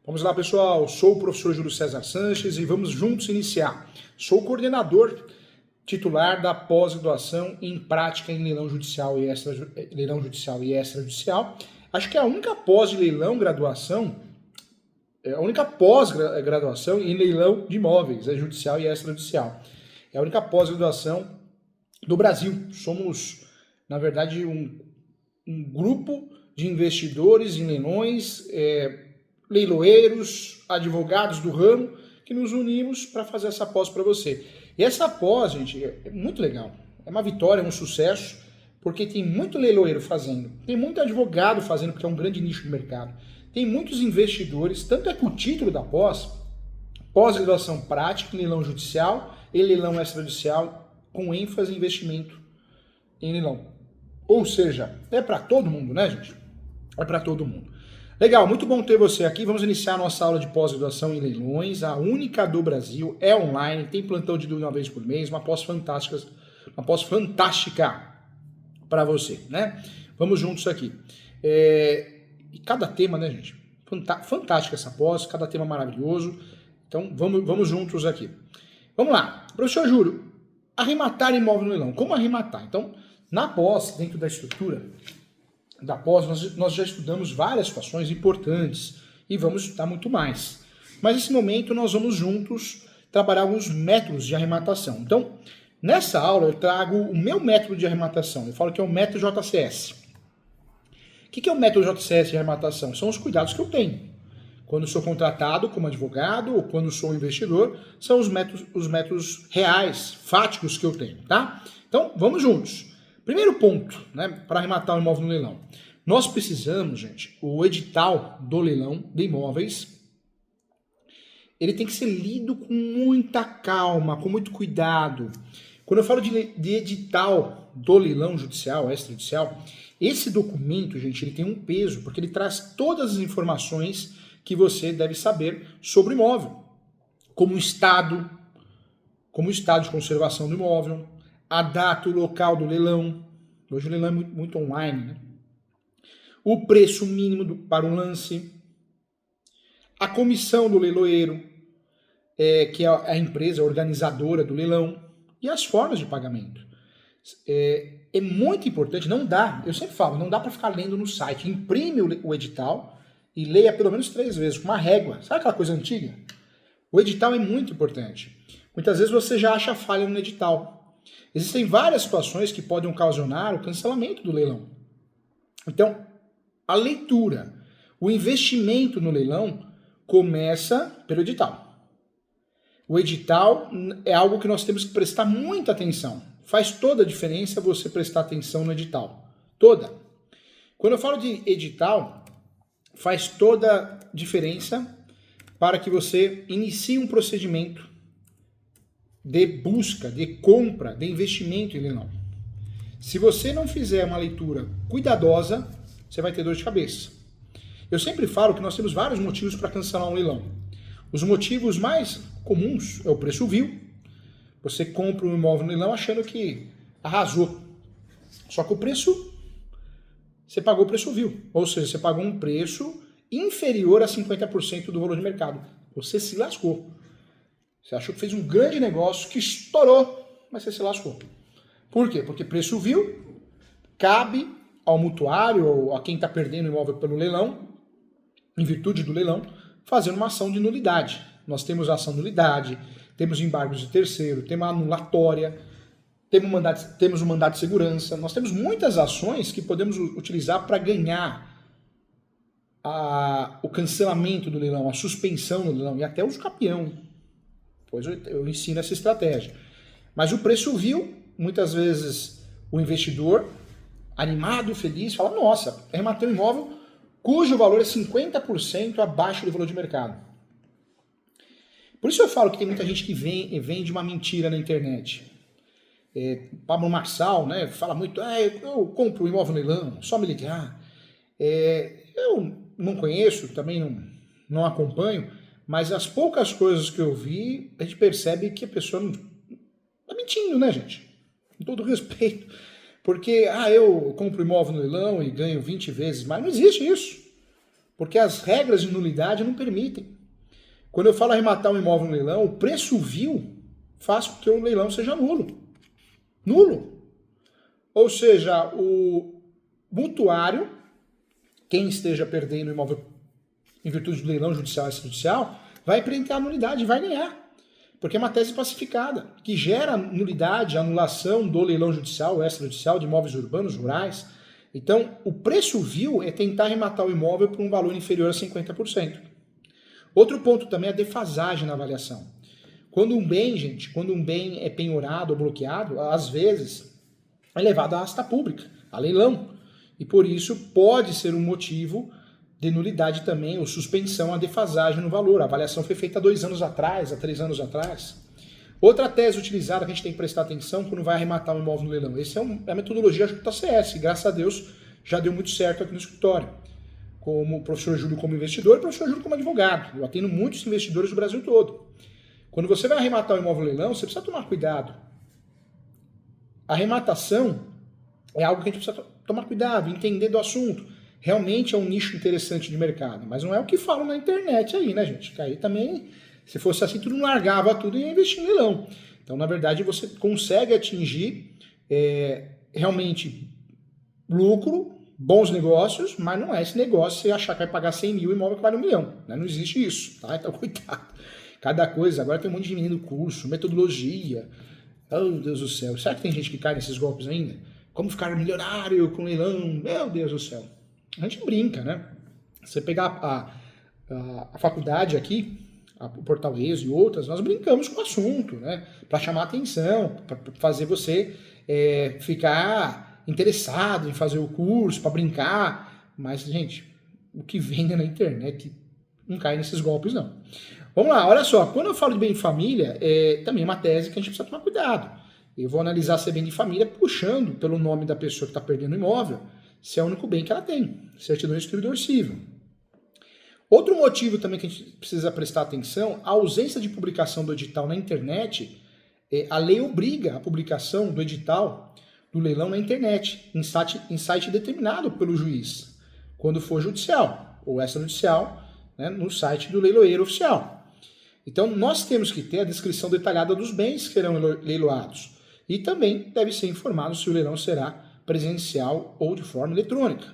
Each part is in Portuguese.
Vamos lá, pessoal. Sou o professor Júlio César Sanches e vamos juntos iniciar. Sou coordenador titular da pós-graduação em prática em leilão judicial e extrajudicial. Acho que é a única pós de leilão graduação, a única pós-graduação em leilão de imóveis, é judicial e extrajudicial. É a única pós-graduação do Brasil. Somos, na verdade, um grupo de investidores em leilões, leiloeiros, advogados do ramo, que nos unimos para fazer essa pós para você. E essa pós, gente, é muito legal. É uma vitória, é um sucesso, porque tem muito leiloeiro fazendo, tem muito advogado fazendo, porque é um grande nicho de mercado. Tem muitos investidores, tanto é que o título da pós-graduação prática em leilão judicial e leilão extrajudicial, com ênfase em investimento em leilão. Ou seja, é para todo mundo, né, gente? É para todo mundo. Legal, muito bom ter você aqui. Vamos iniciar nossa aula de pós-graduação em leilões, a única do Brasil, é online, tem plantão de dúvida uma vez por mês, uma pós fantástica para você, né? Vamos juntos aqui. E cada tema, né, gente? Fantástica essa pós, cada tema maravilhoso. Então, vamos juntos aqui. Vamos lá. Professor Júlio, arrematar imóvel no leilão. Como arrematar? Então, na pós, dentro da estrutura da pós, nós já estudamos várias situações importantes e vamos estudar muito mais. Mas nesse momento nós vamos juntos trabalhar alguns métodos de arrematação. Então, nessa aula eu trago o meu método de arrematação. Eu falo que é o método JCS. O que é o método JCS de arrematação? São os cuidados que eu tenho. Quando sou contratado como advogado ou quando sou investidor, são os métodos reais, fáticos que eu tenho, tá? Então, vamos juntos. Primeiro ponto, né, para arrematar o imóvel no leilão. Nós precisamos, gente, o edital do leilão de imóveis, ele tem que ser lido com muita calma, com muito cuidado. Quando eu falo de edital do leilão judicial, extrajudicial, esse documento, gente, ele tem um peso, porque ele traz todas as informações que você deve saber sobre o imóvel, como o estado de conservação do imóvel, a data, o local do leilão. Hoje o leilão é muito online, né? O preço mínimo para um lance, a comissão do leiloeiro, que é a empresa organizadora do leilão, e as formas de pagamento. É muito importante, não dá, eu sempre falo, não dá para ficar lendo no site. Imprime o edital e leia pelo menos 3 vezes, com uma régua. Sabe aquela coisa antiga? O edital é muito importante. Muitas vezes você já acha falha no edital. Existem várias situações que podem ocasionar o cancelamento do leilão. Então, a leitura, o investimento no leilão começa pelo edital. O edital é algo que nós temos que prestar muita atenção. Faz toda a diferença você prestar atenção no edital. Toda. Quando eu falo de edital, faz toda a diferença para que você inicie um procedimento de busca, de compra, de investimento em leilão. Se você não fizer uma leitura cuidadosa, você vai ter dor de cabeça. Eu sempre falo que nós temos vários motivos para cancelar um leilão. Os motivos mais comuns é o preço vil. Você compra um imóvel no leilão achando que arrasou. Só que você pagou o preço vil. Ou seja, você pagou um preço inferior a 50% do valor de mercado. Você se lascou. Você achou que fez um grande negócio que estourou, mas você se lascou. Por quê? Porque preço vil cabe ao mutuário ou a quem está perdendo o imóvel pelo leilão, em virtude do leilão, fazer uma ação de nulidade. Nós temos ação de nulidade, temos embargos de terceiro, temos a anulatória, temos o mandato de segurança. Nós temos muitas ações que podemos utilizar para ganhar o cancelamento do leilão, a suspensão do leilão e até o campeão. Pois eu ensino essa estratégia. Mas o preço vil, muitas vezes o investidor, animado, feliz, fala, nossa, arrematei um imóvel cujo valor é 50% abaixo do valor de mercado. Por isso eu falo que tem muita gente que vende uma mentira na internet. Pablo Marçal, né, fala muito, eu compro um imóvel no leilão, só me ligar. Eu não conheço, também não acompanho, mas as poucas coisas que eu vi, a gente percebe que a pessoa não tá mentindo, né, gente? Com todo respeito. Porque, eu compro imóvel no leilão e ganho 20 vezes mais. Não existe isso. Porque as regras de nulidade não permitem. Quando eu falo arrematar um imóvel no leilão, o preço vil faz com que o leilão seja nulo. Nulo. Ou seja, o mutuário, quem esteja perdendo o imóvel em virtude do leilão judicial e extrajudicial, vai empreender a nulidade e vai ganhar. Porque é uma tese pacificada, que gera nulidade, anulação do leilão judicial ou extrajudicial de imóveis urbanos, rurais. Então, o preço vil é tentar arrematar o imóvel por um valor inferior a 50%. Outro ponto também é a defasagem na avaliação. Quando um bem, gente, é penhorado ou bloqueado, às vezes é levado à asta pública, a leilão. E por isso pode ser um motivo de nulidade também, ou suspensão a defasagem no valor. A avaliação foi feita há 2 anos atrás, há 3 anos atrás. Outra tese utilizada que a gente tem que prestar atenção quando vai arrematar um imóvel no leilão. Essa é a metodologia JCS, graças a Deus já deu muito certo aqui no escritório. Como o professor Júlio como investidor e o professor Júlio como advogado. Eu atendo muitos investidores do Brasil todo. Quando você vai arrematar um imóvel no leilão, você precisa tomar cuidado. A arrematação é algo que a gente precisa tomar cuidado, entender do assunto. Realmente é um nicho interessante de mercado, mas não é o que falam na internet aí, né, gente? Que aí também, se fosse assim, tudo não largava tudo e ia investir em leilão. Então, na verdade, você consegue atingir realmente lucro, bons negócios, mas não é esse negócio você achar que vai pagar 100 mil imóvel que vale 1 milhão. Né? Não existe isso, tá? Então, cuidado. Cada coisa, agora tem um monte de menino curso, metodologia. Oh, Deus do céu. Será que tem gente que cai nesses golpes ainda? Como ficar milionário com leilão? Meu Deus do céu. A gente brinca, né? Você pegar a faculdade aqui, o Portal ESO e outras, nós brincamos com o assunto, né? Para chamar atenção, para fazer você ficar interessado em fazer o curso, para brincar. Mas, gente, o que vende na internet não cai nesses golpes, não. Vamos lá, olha só. Quando eu falo de bem de família, também é uma tese que a gente precisa tomar cuidado. Eu vou analisar se é bem de família puxando pelo nome da pessoa que está perdendo o imóvel, se é o único bem que ela tem, certidão de distribuidor civil. Outro motivo também que a gente precisa prestar atenção, a ausência de publicação do edital na internet, a lei obriga a publicação do edital do leilão na internet, em site determinado pelo juiz, quando for judicial ou extrajudicial, né, no site do leiloeiro oficial. Então, nós temos que ter a descrição detalhada dos bens que serão leiloados e também deve ser informado se o leilão será presencial ou de forma eletrônica.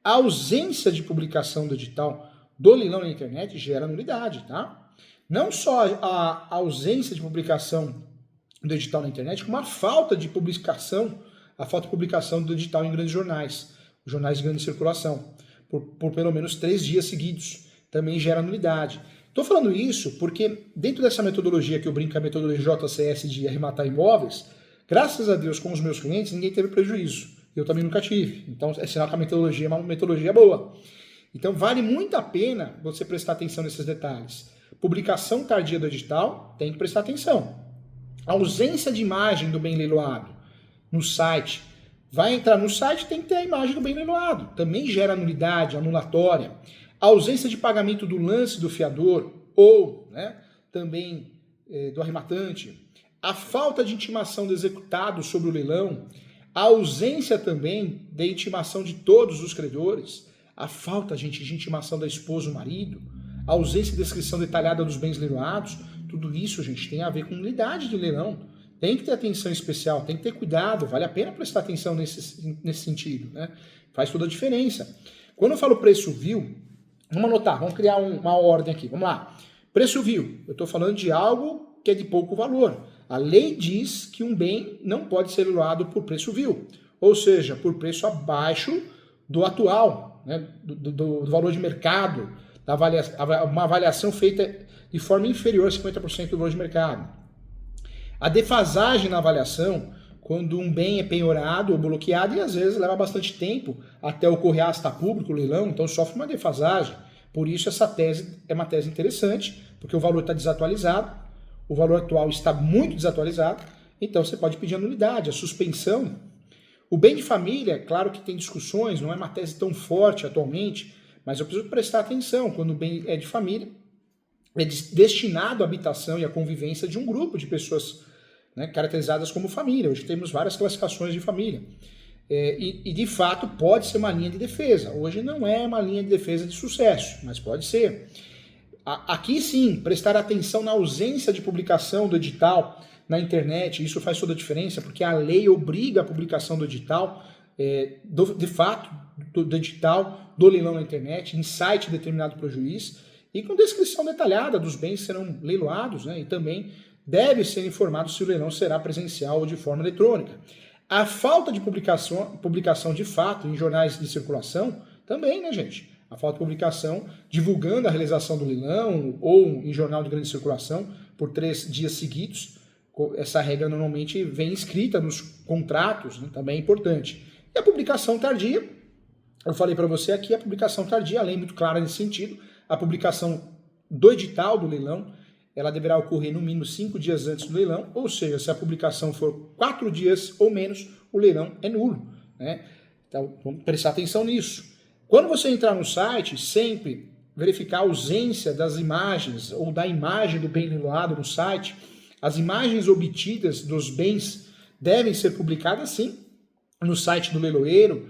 A ausência de publicação do edital do leilão na internet gera nulidade, tá? Não só a ausência de publicação do edital na internet, como a falta de publicação do edital em grandes jornais de grande circulação, por pelo menos 3 dias seguidos, também gera nulidade. Estou falando isso porque dentro dessa metodologia que eu brinco, a metodologia JCS de arrematar imóveis, graças a Deus, com os meus clientes, ninguém teve prejuízo. Eu também nunca tive. Então, é sinal que a metodologia é uma metodologia boa. Então, vale muito a pena você prestar atenção nesses detalhes. Publicação tardia do edital, tem que prestar atenção. A ausência de imagem do bem leiloado no site. Vai entrar no site, tem que ter a imagem do bem leiloado. Também gera nulidade, anulatória. A ausência de pagamento do lance do fiador ou também do arrematante. A falta de intimação do executado sobre o leilão, a ausência também da intimação de todos os credores, a falta, gente, de intimação da esposa ou marido, a ausência de descrição detalhada dos bens leiloados, tudo isso, gente, tem a ver com nulidade de leilão. Tem que ter atenção especial, tem que ter cuidado, vale a pena prestar atenção nesse sentido, né? Faz toda a diferença. Quando eu falo preço vil, vamos anotar, vamos criar uma ordem aqui, vamos lá. Preço vil, eu estou falando de algo que é de pouco valor. A lei diz que um bem não pode ser leiloado por preço vil, ou seja, por preço abaixo do atual, né, do valor de mercado, uma avaliação feita de forma inferior a 50% do valor de mercado. A defasagem na avaliação, quando um bem é penhorado ou bloqueado, e às vezes leva bastante tempo até ocorrer a asta pública, o leilão, então sofre uma defasagem. Por isso essa tese é uma tese interessante, porque o valor está desatualizado, o valor atual está muito desatualizado, então você pode pedir a nulidade, a suspensão. O bem de família, claro que tem discussões, não é uma tese tão forte atualmente, mas eu preciso prestar atenção, quando o bem é de família, é destinado à habitação e à convivência de um grupo de pessoas, né, caracterizadas como família. Hoje temos várias classificações de família. E de fato pode ser uma linha de defesa. Hoje não é uma linha de defesa de sucesso, mas pode ser. Aqui sim, prestar atenção na ausência de publicação do edital na internet, isso faz toda a diferença, porque a lei obriga a publicação do edital, de fato, do edital do leilão na internet, em site determinado pelo juiz, e com descrição detalhada dos bens que serão leiloados, né, e também deve ser informado se o leilão será presencial ou de forma eletrônica. A falta de publicação de fato em jornais de circulação, também, né, gente? A falta de publicação divulgando a realização do leilão ou em jornal de grande circulação por 3 dias seguidos. Essa regra normalmente vem escrita nos contratos, né, também é importante. E a publicação tardia, eu falei para você aqui, a publicação tardia, a lei é muito clara nesse sentido, a publicação do edital do leilão, ela deverá ocorrer no mínimo 5 dias antes do leilão, ou seja, se a publicação for 4 dias ou menos, o leilão é nulo, né? Então, vamos prestar atenção nisso. Quando você entrar no site, sempre verificar a ausência das imagens ou da imagem do bem leiloado no site. As imagens obtidas dos bens devem ser publicadas sim no site do leiloeiro.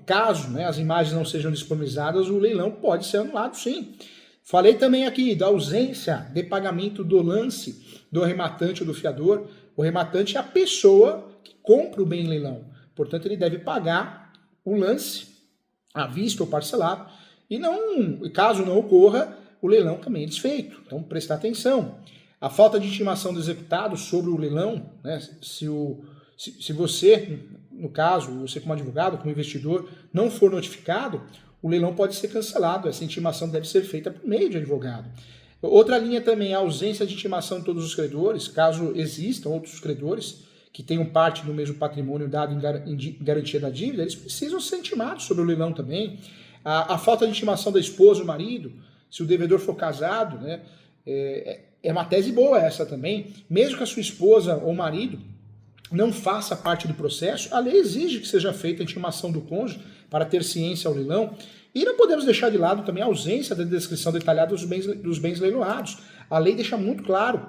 Caso, né, as imagens não sejam disponibilizadas, o leilão pode ser anulado sim. Falei também aqui da ausência de pagamento do lance do rematante ou do fiador. O rematante é a pessoa que compra o bem em leilão. Portanto, ele deve pagar o lance à vista ou parcelado, e caso não ocorra, o leilão também é desfeito. Então, prestar atenção. A falta de intimação do executado sobre o leilão, né, se você, no caso, você como advogado, como investidor, não for notificado, o leilão pode ser cancelado. Essa intimação deve ser feita por meio de advogado. Outra linha também é a ausência de intimação de todos os credores, caso existam outros credores que tenham parte do mesmo patrimônio dado em garantia da dívida, eles precisam ser intimados sobre o leilão também. A falta de intimação da esposa ou marido, se o devedor for casado, né, é uma tese boa essa também. Mesmo que a sua esposa ou marido não faça parte do processo, a lei exige que seja feita a intimação do cônjuge para ter ciência ao leilão. E não podemos deixar de lado também a ausência da descrição detalhada dos bens leiloados. A lei deixa muito claro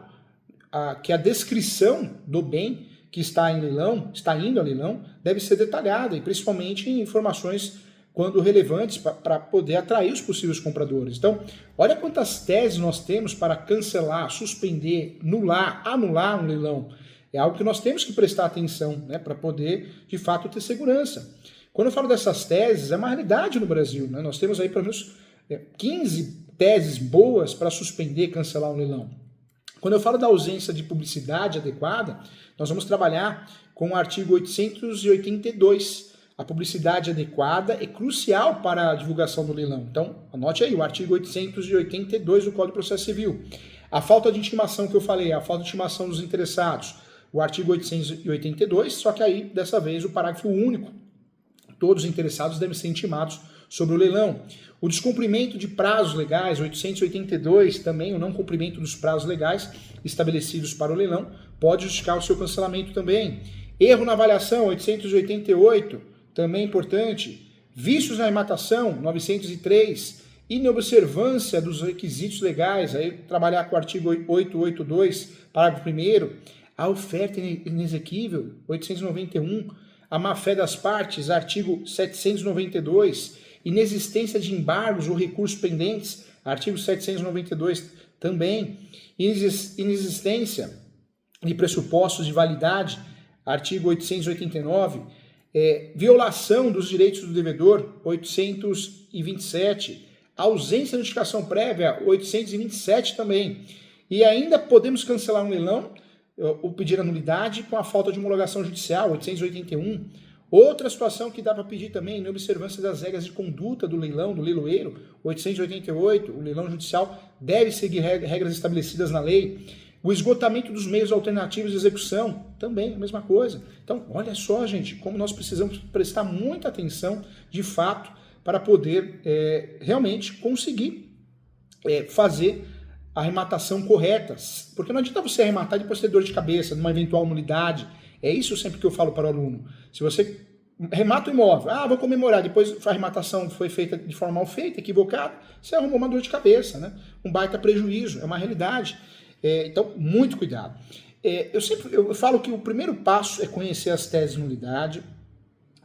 que a descrição do bem que está indo a leilão, deve ser detalhada, e principalmente em informações quando relevantes para poder atrair os possíveis compradores. Então, olha quantas teses nós temos para cancelar, suspender, anular um leilão. É algo que nós temos que prestar atenção, né, para poder, de fato, ter segurança. Quando eu falo dessas teses, é uma realidade no Brasil, né? Nós temos aí pelo menos 15 teses boas para suspender, cancelar um leilão. Quando eu falo da ausência de publicidade adequada, nós vamos trabalhar com o artigo 882. A publicidade adequada é crucial para a divulgação do leilão. Então, anote aí, o artigo 882 do Código de Processo Civil. A falta de intimação que eu falei, a falta de intimação dos interessados, o artigo 882, só que aí, dessa vez, o parágrafo único. Todos os interessados devem ser intimados sobre o leilão. O descumprimento de prazos legais, 882, também o não cumprimento dos prazos legais estabelecidos para o leilão, pode justificar o seu cancelamento também. Erro na avaliação, 888, também importante. Vícios na arrematação, 903. Inobservância dos requisitos legais, aí trabalhar com o artigo 882, parágrafo 1º. A oferta inexequível, 891. A má-fé das partes, artigo 792. Inexistência de embargos ou recursos pendentes, artigo 792 também. Inexistência de pressupostos de validade, artigo 889. Violação dos direitos do devedor, 827. Ausência de notificação prévia, 827 também. E ainda podemos cancelar um leilão ou pedir a nulidade com a falta de homologação judicial, 881. Outra situação que dá para pedir também, inobservância das regras de conduta do leilão, do leiloeiro, 888, o leilão judicial deve seguir regras estabelecidas na lei. O esgotamento dos meios alternativos de execução, também a mesma coisa. Então, olha só, gente, como nós precisamos prestar muita atenção, de fato, para poder realmente conseguir fazer a arrematação correta. Porque não adianta você arrematar e depois ter dor de cabeça, numa eventual nulidade. É isso sempre que eu falo para o aluno. Se você remata o imóvel, vou comemorar, depois a arrematação foi feita de forma mal feita, equivocada, você arrumou uma dor de cabeça, né? Um baita prejuízo, é uma realidade. Então, muito cuidado. Eu falo que o primeiro passo é conhecer as teses de nulidade,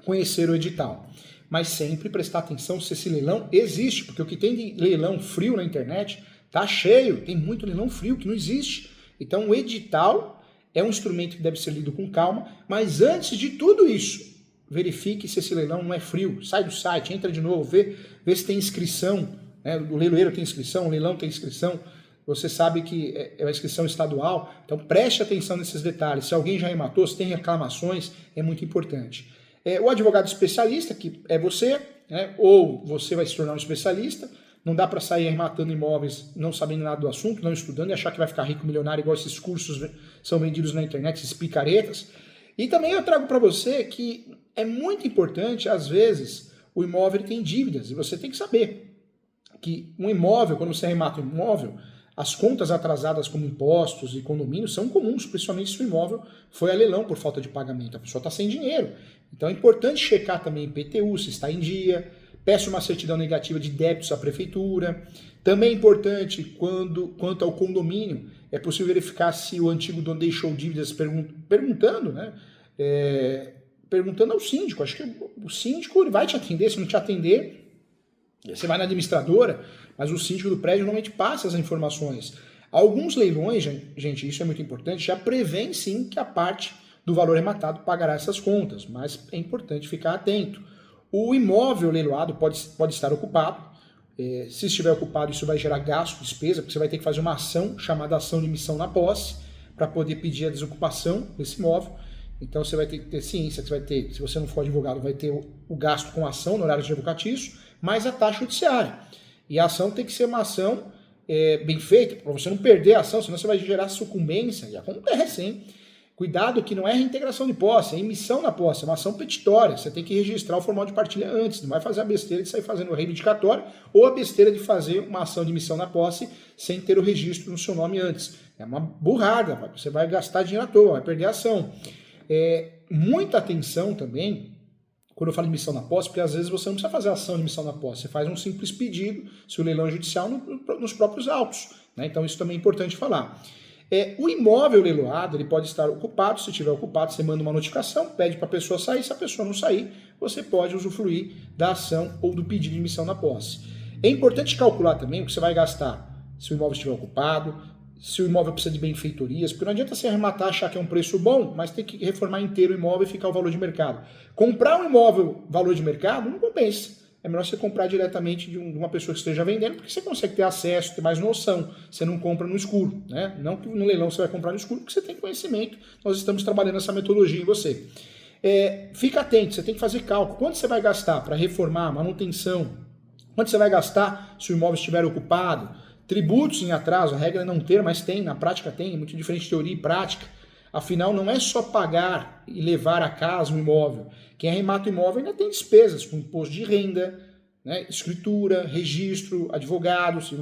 conhecer o edital. Mas sempre prestar atenção se esse leilão existe, porque o que tem de leilão frio na internet tá cheio, tem muito leilão frio que não existe. Então o edital é um instrumento que deve ser lido com calma, mas antes de tudo isso, verifique se esse leilão não é frio, sai do site, entra de novo, vê se tem inscrição, né? O leiloeiro tem inscrição, o leilão tem inscrição, você sabe que é uma inscrição estadual, então preste atenção nesses detalhes. Se alguém já rematou, se tem reclamações, é muito importante. O advogado especialista, que é você, né? Ou você vai se tornar um especialista, não dá para sair rematando imóveis não sabendo nada do assunto, não estudando e achar que vai ficar rico, milionário, igual esses cursos são vendidos na internet, esses picaretas. E também eu trago para você que é muito importante, às vezes, o imóvel tem dívidas, e você tem que saber que um imóvel, quando você remata um imóvel, as contas atrasadas como impostos e condomínios são comuns, principalmente se o imóvel foi a leilão por falta de pagamento. A pessoa está sem dinheiro. Então é importante checar também IPTU, se está em dia, peça uma certidão negativa de débitos à prefeitura. Também é importante, quanto ao condomínio, é possível verificar se o antigo dono deixou dívidas perguntando, né? Perguntando ao síndico. Acho que o síndico ele vai te atender, se não te atender, você vai na administradora, mas o síndico do prédio normalmente passa as informações. Alguns leilões, gente, isso é muito importante, já prevêem sim que a parte do valor rematado pagará essas contas, mas é importante ficar atento. O imóvel leiloado pode estar ocupado. Se estiver ocupado, isso vai gerar gasto, despesa, porque você vai ter que fazer uma ação chamada ação de missão na posse para poder pedir a desocupação desse imóvel. Então você vai ter que ter ciência, que você vai ter, se você não for advogado, vai ter o gasto com a ação no horário de advocatício, mais a taxa judiciária. E a ação tem que ser uma ação bem feita, para você não perder a ação, senão você vai gerar sucumbência. E acontece, hein? Cuidado que não é reintegração de posse, é emissão na posse, é uma ação petitória. Você tem que registrar o formal de partilha antes, não vai fazer a besteira de sair fazendo o reivindicatório ou a besteira de fazer uma ação de emissão na posse sem ter o registro no seu nome antes. É uma burrada, você vai gastar dinheiro à toa, vai perder a ação. Muita atenção também, quando eu falo de missão na posse, porque às vezes você não precisa fazer ação de missão na posse, você faz um simples pedido, se o leilão é judicial, nos próprios autos, né? Então isso também é importante falar. O imóvel leiloado, ele pode estar ocupado, se estiver ocupado, você manda uma notificação, pede para a pessoa sair, se a pessoa não sair, você pode usufruir da ação ou do pedido de missão na posse. É importante calcular também o que você vai gastar se o imóvel estiver ocupado, se o imóvel precisa de benfeitorias, porque não adianta você arrematar, achar que é um preço bom, mas tem que reformar inteiro o imóvel e ficar o valor de mercado. Comprar um imóvel valor de mercado não compensa. É melhor você comprar diretamente de uma pessoa que esteja vendendo, porque você consegue ter acesso, ter mais noção. Você não compra no escuro, né? Não que no leilão você vai comprar no escuro, porque você tem conhecimento. Nós estamos trabalhando essa metodologia em você. Fica atento, você tem que fazer cálculo. Quanto você vai gastar para reformar, manutenção? Quanto você vai gastar se o imóvel estiver ocupado? Tributos em atraso, a regra é não ter, mas tem, na prática tem, é muito diferente de teoria e prática. Afinal, não é só pagar e levar a casa um imóvel. Quem arremata o imóvel ainda tem despesas, com imposto de renda, né, escritura, registro, advogado, se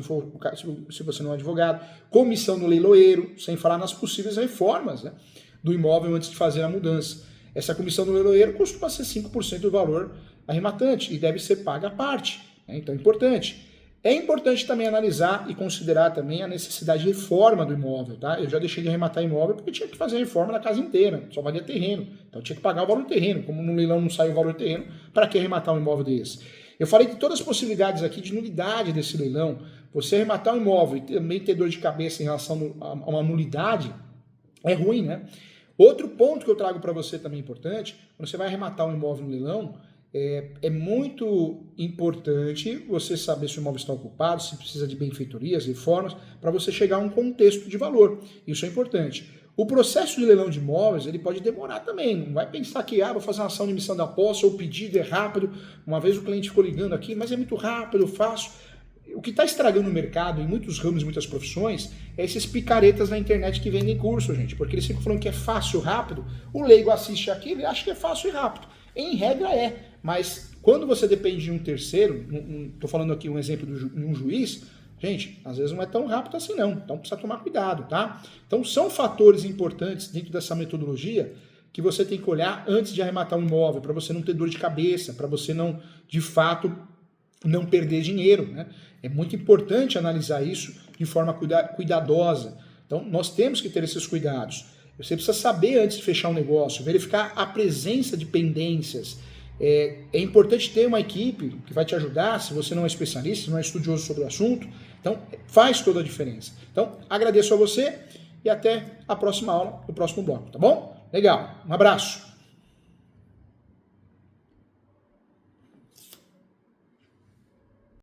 você não é advogado, comissão do leiloeiro, sem falar nas possíveis reformas, né, do imóvel antes de fazer a mudança. Essa comissão do leiloeiro costuma ser 5% do valor arrematante e deve ser paga à parte, né, então é importante. É importante também analisar e considerar também a necessidade de reforma do imóvel, tá? Eu já deixei de arrematar imóvel porque tinha que fazer reforma na casa inteira, só valia terreno. Então tinha que pagar o valor do terreno. Como no leilão não sai o valor do terreno, para que arrematar um imóvel desse? Eu falei de todas as possibilidades aqui de nulidade desse leilão. Você arrematar um imóvel e também ter dor de cabeça em relação a uma nulidade é ruim, né? Outro ponto que eu trago para você também importante, quando você vai arrematar um imóvel no leilão, é muito importante você saber se o imóvel está ocupado, se precisa de benfeitorias, reformas, para você chegar a um contexto de valor. Isso é importante. O processo de leilão de imóveis, ele pode demorar também. Não vai pensar que vou fazer uma ação de emissão da posse ou o pedido é rápido. Uma vez o cliente ficou ligando aqui, mas é muito rápido, eu faço. O que está estragando o mercado em muitos ramos, muitas profissões, é esses picaretas na internet que vendem curso, gente. Porque eles ficam falando que é fácil, rápido. O leigo assiste aquilo e acha que é fácil e rápido. Em regra mas quando você depende de um terceiro, estou falando aqui um exemplo de um juiz, gente, às vezes não é tão rápido assim não, então precisa tomar cuidado, tá? Então são fatores importantes dentro dessa metodologia que você tem que olhar antes de arrematar um imóvel, para você não ter dor de cabeça, para você não, de fato, não perder dinheiro, né? É muito importante analisar isso de forma cuidadosa. Então nós temos que ter esses cuidados. Você precisa saber antes de fechar um negócio, verificar a presença de pendências. É importante ter uma equipe que vai te ajudar, se você não é especialista, se não é estudioso sobre o assunto. Então, faz toda a diferença. Então, agradeço a você e até a próxima aula, no próximo bloco, tá bom? Legal, um abraço!